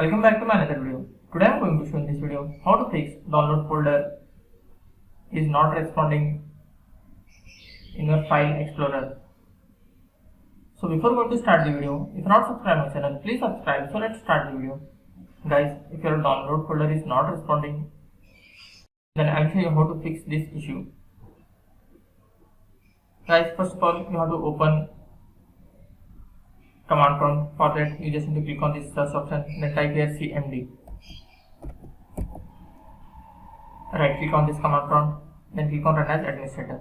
Welcome back to my another video. Today I am going to show in this video how to fix download folder is not responding in your file explorer. So before going to start the video, if you are not subscribed my channel, please subscribe. So let's start the video. Guys, if your download folder is not responding, then I will show you how to fix this issue. Guys, first of all, you have to open command prompt. For that, you just need to click on this search option, then type here cmd. Right click on this command prompt, then click on run as administrator.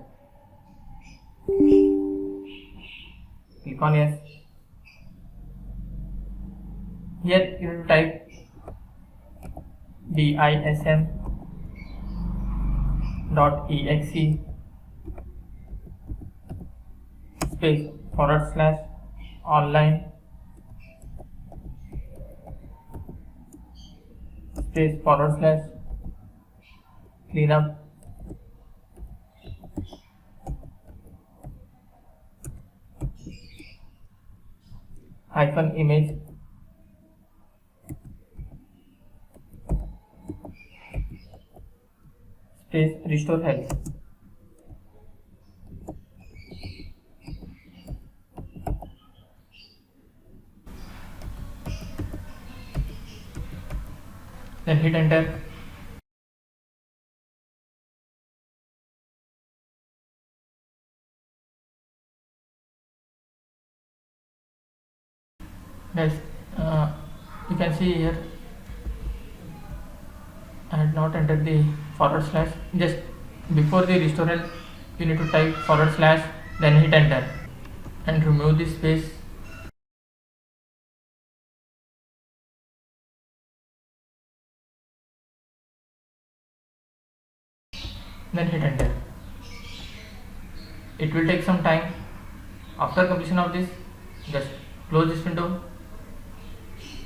Click on yes. Here you will type dism.exe space / online space / cleanup -image space restore health. Then hit enter. Guys, you can see here I had not entered the /. Just before the restore health, you need to type / then hit enter and remove the space. Then hit enter. It will take some time. After completion of this, just close this window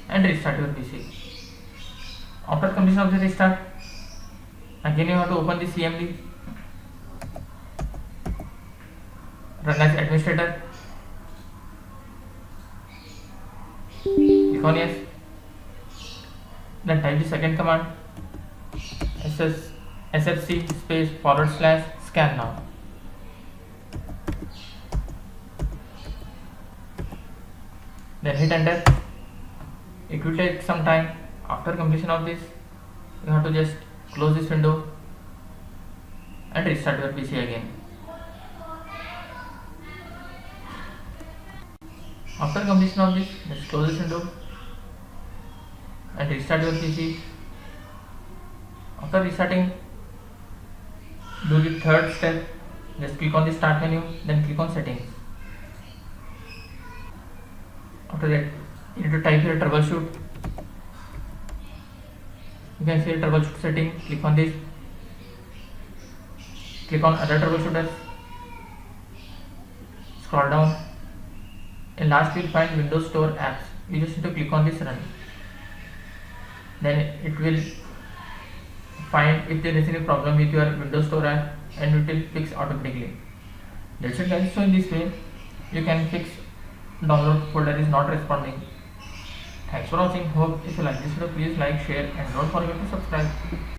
and restart your PC. After completion of the restart, again you have to open the cmd, run as administrator, click on yes, then type the second command sfc space / scan now. Then hit enter. It will take some time. After completion of this, you have to just close this window and restart your PC again. After completion of this, just close this window and restart your PC. After restarting, do the third step. Just click on the start menu, then click on settings. After that, you need to type here troubleshoot. You can see troubleshoot setting. Click on this. Click on other troubleshooters. Scroll down. In last, you will find Windows Store apps. You just need to click on this run. Then it will find if there is any problem with your Windows Store app and it will fix automatically. That's it, guys. So in this way, you can fix download folder is not responding. Thanks for watching. Hope if you like this video, please like, share and don't forget to subscribe.